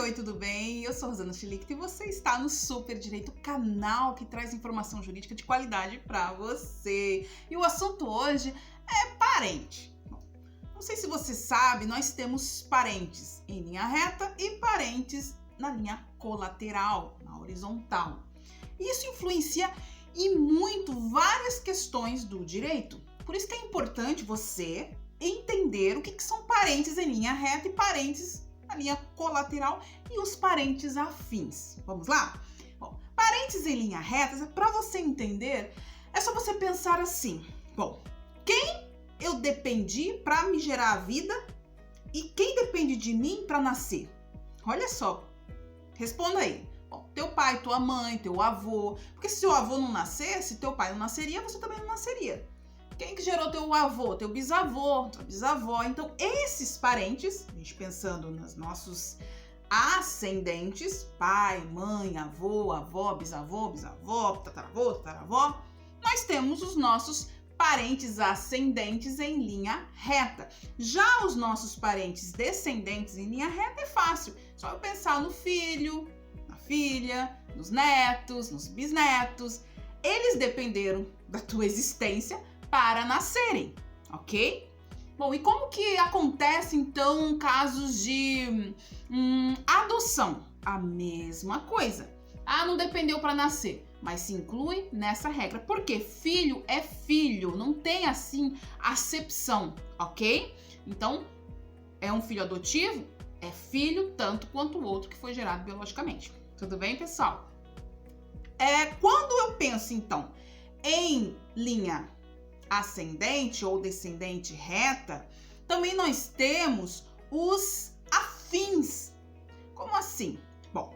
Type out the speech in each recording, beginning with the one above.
Oi, tudo bem? Eu sou Rosana Schlicht e você está no Super Direito, canal que traz informação jurídica de qualidade para você. E o assunto hoje é parente. Bom, não sei se você sabe, nós temos parentes em linha reta e parentes na linha colateral, na horizontal. Isso influencia em muito várias questões do direito. Por isso que é importante você entender o que são parentes em linha reta e parentes na linha colateral e os parentes afins. Vamos lá? Bom, parentes em linha reta, para você entender, é só você pensar assim. Bom, quem eu dependi para me gerar a vida e quem depende de mim para nascer? Olha só, responda aí. Bom, teu pai, tua mãe, teu avô. Porque se seu avô não nascesse, teu pai não nasceria, você também não nasceria. Quem que gerou teu avô? Teu bisavô, tua bisavó. Então, esses parentes, a gente pensando nos nossos ascendentes, pai, mãe, avô, avó, bisavô, tataravô, tataravó, nós temos os nossos parentes ascendentes em linha reta. Já os nossos parentes descendentes em linha reta é fácil. Só eu pensar no filho, na filha, nos netos, nos bisnetos. Eles dependeram da tua existência para nascerem, ok? Bom, e como que acontece então casos de adoção? A mesma coisa. Ah, não dependeu para nascer, mas se inclui nessa regra. Porque filho é filho, não tem assim acepção, ok? Então, é um filho adotivo? É filho tanto quanto o outro que foi gerado biologicamente. Tudo bem, pessoal? Quando eu penso então em linha ascendente ou descendente reta, também nós temos os afins. Como assim? Bom,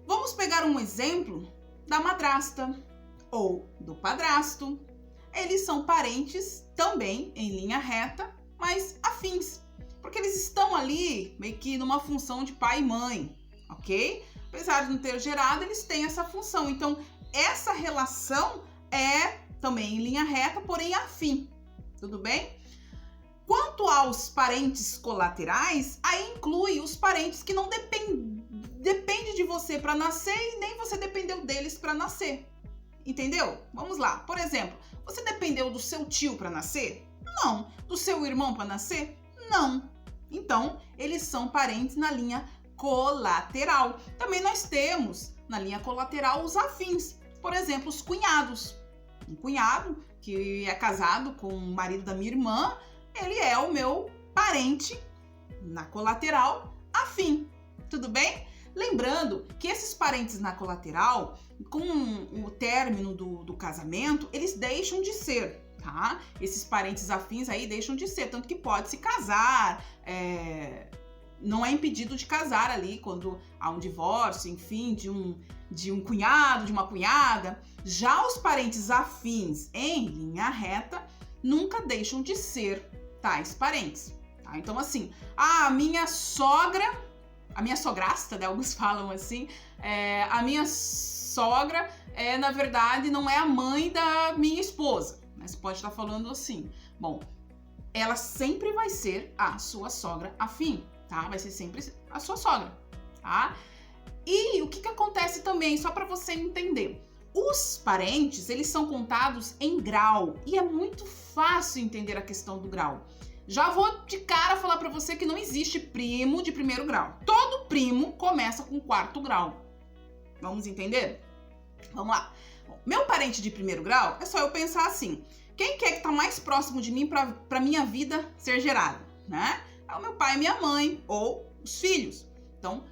vamos pegar um exemplo da madrasta ou do padrasto. Eles são parentes também em linha reta, mas afins, porque eles estão ali meio que numa função de pai e mãe, ok? Apesar de não ter gerado, eles têm essa função. Então, essa relação é também em linha reta, porém afim. Tudo bem? Quanto aos parentes colaterais, aí inclui os parentes que não depende de você para nascer e nem você dependeu deles para nascer. Entendeu? Vamos lá. Por exemplo, você dependeu do seu tio para nascer? Não. Do seu irmão para nascer? Não. Então, eles são parentes na linha colateral. Também nós temos na linha colateral os afins. Por exemplo, os cunhados. Um cunhado que é casado com o marido da minha irmã, ele é o meu parente na colateral afim. Tudo bem? Lembrando que esses parentes na colateral, com o término do casamento, eles deixam de ser, tá? Esses parentes afins aí deixam de ser, tanto que pode se casar, não é impedido de casar ali quando há um divórcio, enfim, de um cunhado, de uma cunhada. Já os parentes afins em linha reta nunca deixam de ser tais parentes, tá? Então, assim, a minha sograsta, né? Alguns falam assim, a minha sogra, na verdade, não é a mãe da minha esposa, né? Você pode estar falando assim. Bom, ela sempre vai ser a sua sogra afim, tá? Vai ser sempre a sua sogra, tá? E o que acontece também, só para você entender, os parentes, eles são contados em grau e é muito fácil entender a questão do grau. Já vou de cara falar para você que não existe primo de primeiro grau. Todo primo começa com quarto grau. Vamos entender? Vamos lá. Bom, meu parente de primeiro grau, é só eu pensar assim, quem que tá mais próximo de mim para minha vida ser gerada, né? É o meu pai e minha mãe, ou os filhos. Então,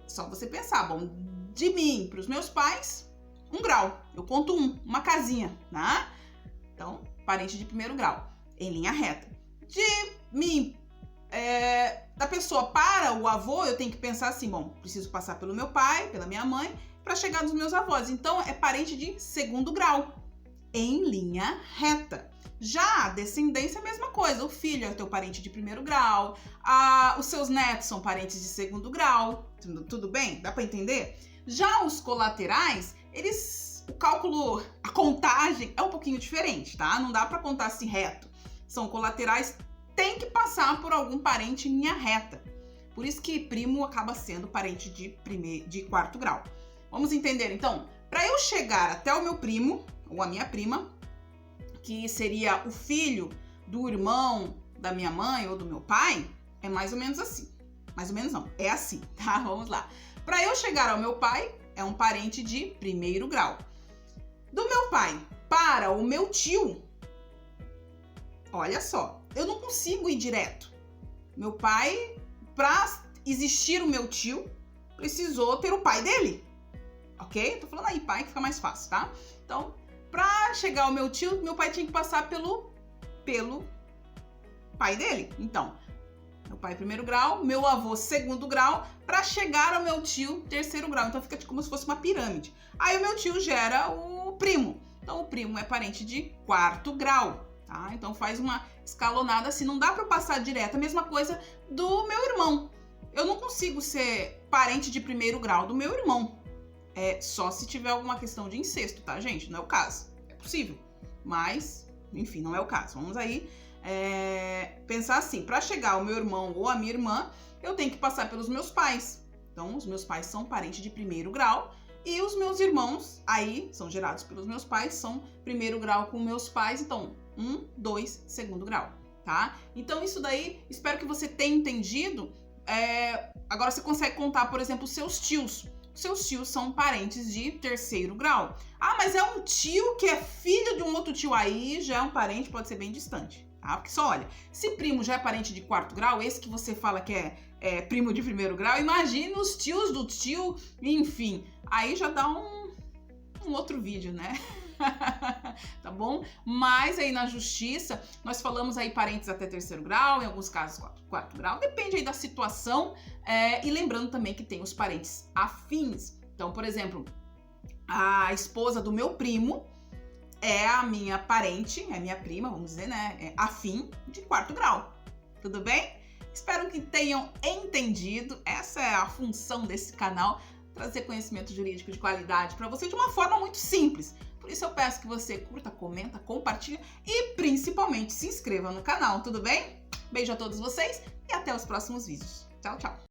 só você pensar, bom, de mim para os meus pais, 1 grau. Eu conto uma casinha, né? Então, parente de primeiro grau, em linha reta. De mim, da pessoa para o avô, eu tenho que pensar assim, bom, preciso passar pelo meu pai, pela minha mãe, para chegar nos meus avós. Então, é parente de 2º grau, em linha reta. Já a descendência é a mesma coisa, o filho é teu parente de 1º grau, os seus netos são parentes de 2º grau, tudo bem? Dá para entender? Já os colaterais, o cálculo, a contagem é um pouquinho diferente, tá? Não dá para contar assim reto. São colaterais, tem que passar por algum parente em linha reta. Por isso que primo acaba sendo parente de quarto grau. Vamos entender, então? Para eu chegar até o meu primo, ou a minha prima, que seria o filho do irmão da minha mãe ou do meu pai, é mais ou menos assim. Mais ou menos não, é assim, tá? Vamos lá. Para eu chegar ao meu pai, é um parente de primeiro grau. Do meu pai para o meu tio, olha só, eu não consigo ir direto. Meu pai, para existir o meu tio, precisou ter o pai dele. Ok? Tô falando aí pai que fica mais fácil, tá? Então, pra chegar ao meu tio, meu pai tinha que passar pelo pai dele. Então, meu pai primeiro grau, meu avô segundo grau, pra chegar ao meu tio terceiro grau. Então, fica como se fosse uma pirâmide. Aí, o meu tio gera o primo. Então, o primo é parente de quarto grau, tá? Então, faz uma escalonada assim. Não dá pra eu passar direto. A mesma coisa do meu irmão. Eu não consigo ser parente de primeiro grau do meu irmão. É só se tiver alguma questão de incesto, tá, gente? Não é o caso. É possível. Mas, enfim, não é o caso. Vamos aí pensar assim. Para chegar ao meu irmão ou a minha irmã, eu tenho que passar pelos meus pais. Então, os meus pais são parentes de primeiro grau. E os meus irmãos, aí, são gerados pelos meus pais, são primeiro grau com meus pais. Então, 1, 2, segundo grau, tá? Então, isso daí, espero que você tenha entendido. Agora, você consegue contar, por exemplo, os seus tios. Seus tios são parentes de terceiro grau. Ah, mas é um tio que é filho de um outro tio. Aí já é um parente, pode ser bem distante, tá? Porque só olha, se primo já é parente de quarto grau, esse que você fala que é primo de primeiro grau, imagina os tios do tio, enfim. Aí já dá um outro vídeo, né? Tá bom? Mas aí na justiça, nós falamos aí parentes até terceiro grau, em alguns casos quarto grau, depende aí da situação, e lembrando também que tem os parentes afins. Então, por exemplo, a esposa do meu primo é a minha parente, é minha prima, vamos dizer, né? É afim de quarto grau. Tudo bem? Espero que tenham entendido. Essa é a função desse canal, trazer conhecimento jurídico de qualidade para você de uma forma muito simples. Por isso eu peço que você curta, comenta, compartilha e principalmente se inscreva no canal, tudo bem? Beijo a todos vocês e até os próximos vídeos. Tchau, tchau!